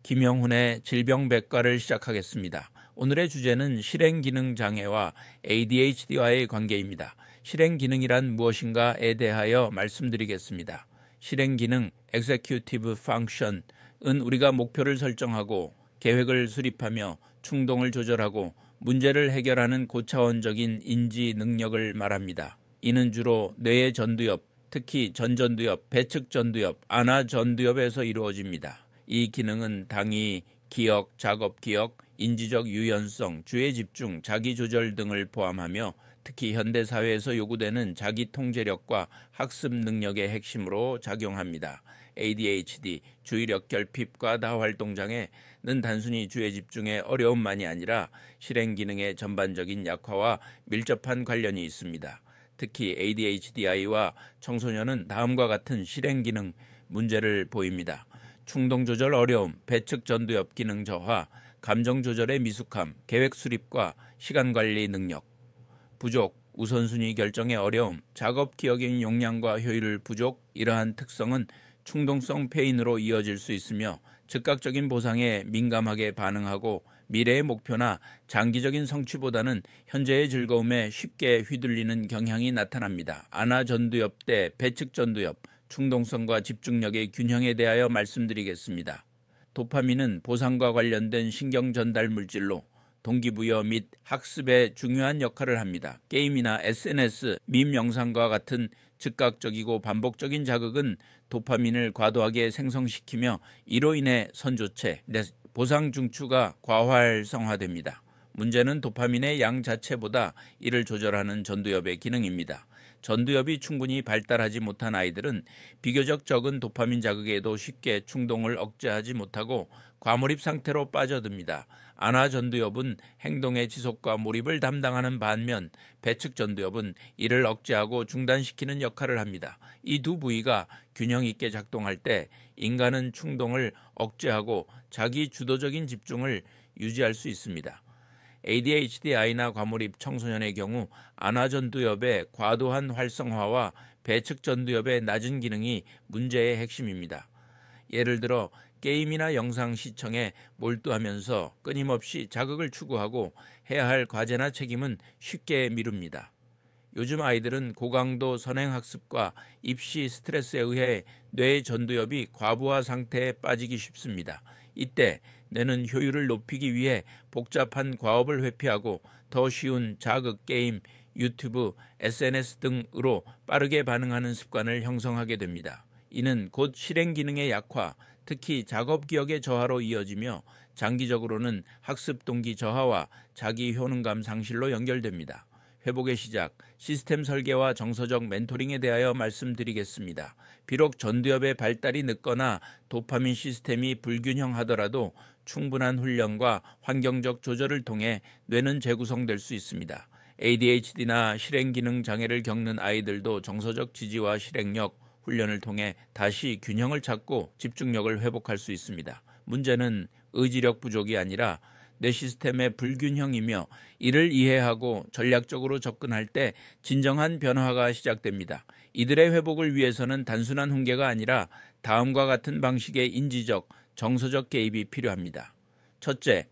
김영훈의 질병백과를 시작하겠습니다. 오늘의 주제는 실행기능장애와 ADHD와의 관계입니다. 실행기능이란 무엇인가에 대하여 말씀드리겠습니다. 실행기능, Executive Function은 우리가 목표를 설정하고 계획을 수립하며 충동을 조절하고 문제를 해결하는 고차원적인 인지 능력을 말합니다. 이는 주로 뇌의 전두엽, 특히 전전두엽, 배측전두엽, 안하전두엽에서 이루어집니다. 이 기능은 당위, 기억, 작업기억, 인지적 유연성, 주의 집중, 자기조절 등을 포함하며 특히 현대사회에서 요구되는 자기통제력과 학습 능력의 핵심으로 작용합니다. ADHD, 주의력 결핍과 다활동장애는 단순히 주의 집중의 어려움만이 아니라 실행기능의 전반적인 약화와 밀접한 관련이 있습니다. 특히 ADHD-I와 청소년은 다음과 같은 실행기능 문제를 보입니다. 충동조절 어려움, 배측전두엽 기능 저하, 감정조절의 미숙함, 계획수립과 시간관리 능력 부족, 우선순위 결정의 어려움, 작업기억의 용량과 효율 부족. 이러한 특성은 충동성 폐인으로 이어질 수 있으며 즉각적인 보상에 민감하게 반응하고 미래의 목표나 장기적인 성취보다는 현재의 즐거움에 쉽게 휘둘리는 경향이 나타납니다. 안하전두엽 대 배측전두엽, 충동성과 집중력의 균형에 대하여 말씀드리겠습니다. 도파민은 보상과 관련된 신경 전달 물질로 동기부여 및 학습에 중요한 역할을 합니다. 게임이나 SNS, 밈 영상과 같은 즉각적이고 반복적인 자극은 도파민을 과도하게 생성시키며 이로 인해 선조체, 보상 중추가 과활성화됩니다. 문제는 도파민의 양 자체보다 이를 조절하는 전두엽의 기능입니다. 전두엽이 충분히 발달하지 못한 아이들은 비교적 적은 도파민 자극에도 쉽게 충동을 억제하지 못하고 과몰입 상태로 빠져듭니다. 안하전두엽은 행동의 지속과 몰입을 담당하는 반면 배측전두엽은 이를 억제하고 중단시키는 역할을 합니다. 이 두 부위가 균형 있게 작동할 때 인간은 충동을 억제하고 자기 주도적인 집중을 유지할 수 있습니다. ADHD-I나 과몰입 청소년의 경우 안하전두엽의 과도한 활성화와 배측전두엽의 낮은 기능이 문제의 핵심입니다. 예를 들어 게임이나 영상 시청에 몰두하면서 끊임없이 자극을 추구하고 해야 할 과제나 책임은 쉽게 미룹니다. 요즘 아이들은 고강도 선행학습과 입시 스트레스에 의해 뇌의 전두엽이 과부하 상태에 빠지기 쉽습니다. 이때 뇌는 효율을 높이기 위해 복잡한 과업을 회피하고 더 쉬운 자극 게임, 유튜브, SNS 등으로 빠르게 반응하는 습관을 형성하게 됩니다. 이는 곧 실행 기능의 약화, 특히 작업 기억의 저하로 이어지며 장기적으로는 학습 동기 저하와 자기 효능감 상실로 연결됩니다. 회복의 시작, 시스템 설계와 정서적 멘토링에 대하여 말씀드리겠습니다. 비록 전두엽의 발달이 늦거나 도파민 시스템이 불균형하더라도 충분한 훈련과 환경적 조절을 통해 뇌는 재구성될 수 있습니다. ADHD나 실행기능 장애를 겪는 아이들도 정서적 지지와 실행력, 훈련을 통해 다시 균형을 찾고 집중력을 회복할 수 있습니다. 문제는 의지력 부족이 아니라 뇌 시스템의 불균형이며 이를 이해하고 전략적으로 접근할 때 진정한 변화가 시작됩니다. 이들의 회복을 위해서는 단순한 훈계가 아니라 다음과 같은 방식의 인지적, 정서적 개입이 필요합니다. 첫째,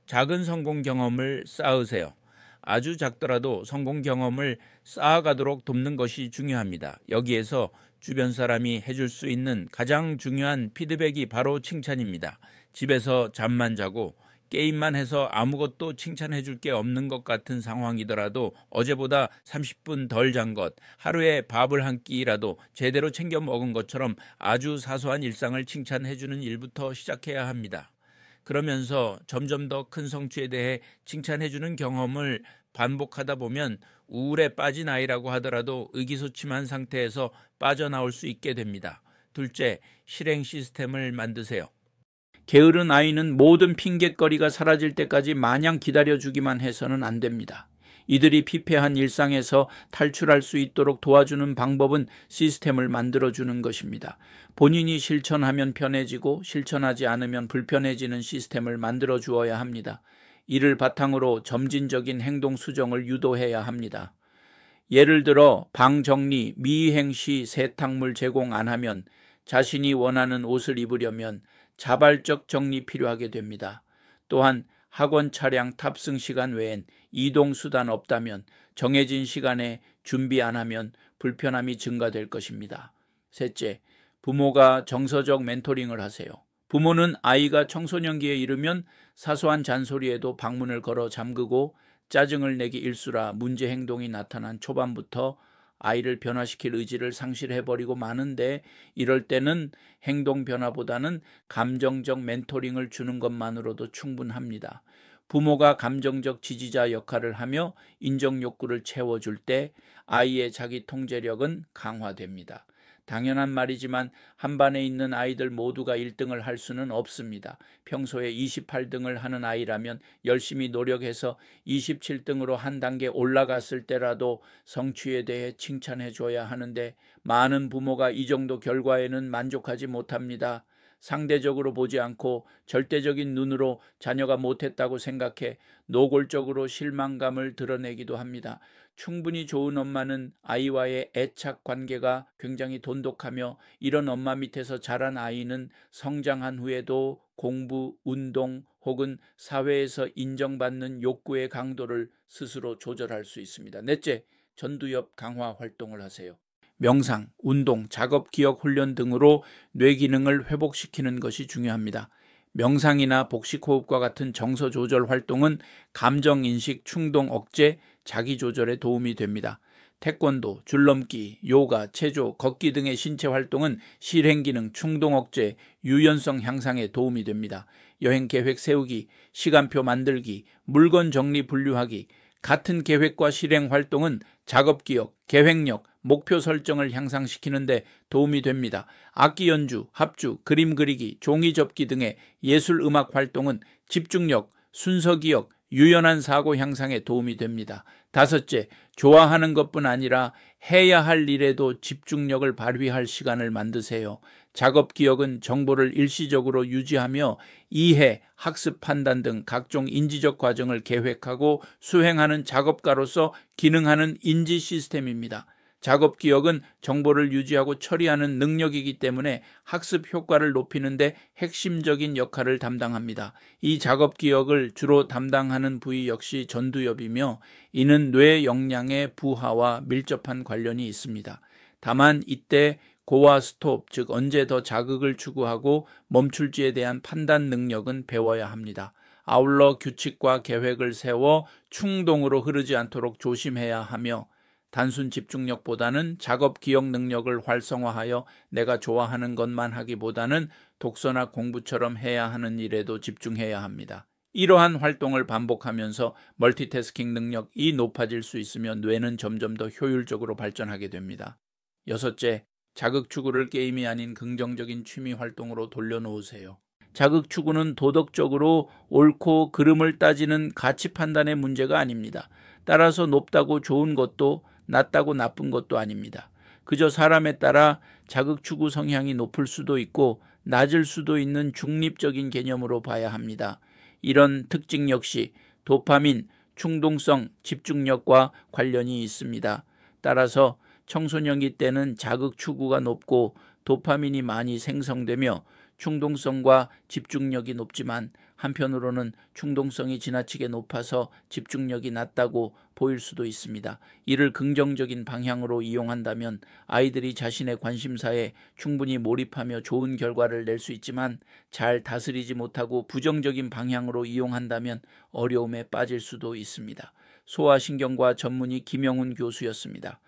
작은 성공 경험을 쌓으세요. 아주 작더라도 성공 경험을 쌓아가도록 돕는 것이 중요합니다. 여기에서 주변 사람이 해줄 수 있는 가장 중요한 피드백이 바로 칭찬입니다. 집에서 잠만 자고 게임만 해서 아무것도 칭찬해 줄 게 없는 것 같은 상황이더라도 어제보다 30분 덜 잔 것, 하루에 밥을 한 끼라도 제대로 챙겨 먹은 것처럼 아주 사소한 일상을 칭찬해 주는 일부터 시작해야 합니다. 그러면서 점점 더 큰 성취에 대해 칭찬해 주는 경험을 반복하다 보면 우울에 빠진 아이라고 하더라도 의기소침한 상태에서 빠져나올 수 있게 됩니다. 둘째, 실행 시스템을 만드세요. 게으른 아이는 모든 핑곗거리가 사라질 때까지 마냥 기다려주기만 해서는 안 됩니다. 이들이 피폐한 일상에서 탈출할 수 있도록 도와주는 방법은 시스템을 만들어주는 것입니다. 본인이 실천하면 편해지고 실천하지 않으면 불편해지는 시스템을 만들어 주어야 합니다. 이를 바탕으로 점진적인 행동 수정을 유도해야 합니다. 예를 들어 방 정리, 미행 시 세탁물 제공 안 하면 자신이 원하는 옷을 입으려면 자발적 정리 필요하게 됩니다. 또한 학원 차량 탑승 시간 외엔 이동 수단 없다면 정해진 시간에 준비 안 하면 불편함이 증가될 것입니다. 셋째, 부모가 정서적 멘토링을 하세요. 부모는 아이가 청소년기에 이르면 사소한 잔소리에도 방문을 걸어 잠그고 짜증을 내기 일쑤라 문제 행동이 나타난 초반부터 아이를 변화시킬 의지를 상실해버리고 마는데, 이럴 때는 행동 변화보다는 감정적 멘토링을 주는 것만으로도 충분합니다. 부모가 감정적 지지자 역할을 하며 인정 욕구를 채워줄 때 아이의 자기 통제력은 강화됩니다. 당연한 말이지만 한 반에 있는 아이들 모두가 1등을 할 수는 없습니다. 평소에 28등을 하는 아이라면 열심히 노력해서 27등으로 한 단계 올라갔을 때라도 성취에 대해 칭찬해 줘야 하는데, 많은 부모가 이 정도 결과에는 만족하지 못합니다. 상대적으로 보지 않고 절대적인 눈으로 자녀가 못했다고 생각해 노골적으로 실망감을 드러내기도 합니다. 충분히 좋은 엄마는 아이와의 애착 관계가 굉장히 돈독하며, 이런 엄마 밑에서 자란 아이는 성장한 후에도 공부, 운동 혹은 사회에서 인정받는 욕구의 강도를 스스로 조절할 수 있습니다. 넷째, 전두엽 강화 활동을 하세요. 명상, 운동, 작업 기억 훈련 등으로 뇌 기능을 회복시키는 것이 중요합니다. 명상이나 복식호흡과 같은 정서 조절 활동은 감정 인식, 충동 억제, 자기 조절에 도움이 됩니다. 태권도, 줄넘기, 요가, 체조, 걷기 등의 신체 활동은 실행 기능, 충동 억제, 유연성 향상에 도움이 됩니다. 여행 계획 세우기, 시간표 만들기, 물건 정리 분류하기, 같은 계획과 실행 활동은 작업 기억, 계획력, 목표 설정을 향상시키는 데 도움이 됩니다. 악기 연주, 합주, 그림 그리기, 종이 접기 등의 예술 음악 활동은 집중력, 순서 기억, 유연한 사고 향상에 도움이 됩니다. 다섯째, 좋아하는 것뿐 아니라 해야 할 일에도 집중력을 발휘할 시간을 만드세요. 작업 기억은 정보를 일시적으로 유지하며 이해, 학습, 판단 등 각종 인지적 과정을 계획하고 수행하는 작업가로서 기능하는 인지 시스템입니다. 작업 기억은 정보를 유지하고 처리하는 능력이기 때문에 학습 효과를 높이는 데 핵심적인 역할을 담당합니다. 이 작업 기억을 주로 담당하는 부위 역시 전두엽이며, 이는 뇌 역량의 부하와 밀접한 관련이 있습니다. 다만 이때 고와 스톱, 즉 언제 더 자극을 추구하고 멈출지에 대한 판단 능력은 배워야 합니다. 아울러 규칙과 계획을 세워 충동으로 흐르지 않도록 조심해야 하며, 단순 집중력보다는 작업 기억 능력을 활성화하여 내가 좋아하는 것만 하기보다는 독서나 공부처럼 해야 하는 일에도 집중해야 합니다. 이러한 활동을 반복하면서 멀티태스킹 능력이 높아질 수 있으며 뇌는 점점 더 효율적으로 발전하게 됩니다. 여섯째, 자극 추구를 게임이 아닌 긍정적인 취미 활동으로 돌려놓으세요. 자극 추구는 도덕적으로 옳고 그름을 따지는 가치 판단의 문제가 아닙니다. 따라서 높다고 좋은 것도 낮다고 나쁜 것도 아닙니다. 그저 사람에 따라 자극 추구 성향이 높을 수도 있고 낮을 수도 있는 중립적인 개념으로 봐야 합니다. 이런 특징 역시 도파민, 충동성, 집중력과 관련이 있습니다. 따라서 청소년기 때는 자극 추구가 높고 도파민이 많이 생성되며 충동성과 집중력이 높지만, 한편으로는 충동성이 지나치게 높아서 집중력이 낮다고 보일 수도 있습니다. 이를 긍정적인 방향으로 이용한다면 아이들이 자신의 관심사에 충분히 몰입하며 좋은 결과를 낼 수 있지만, 잘 다스리지 못하고 부정적인 방향으로 이용한다면 어려움에 빠질 수도 있습니다. 소아신경과 전문의 김영훈 교수였습니다.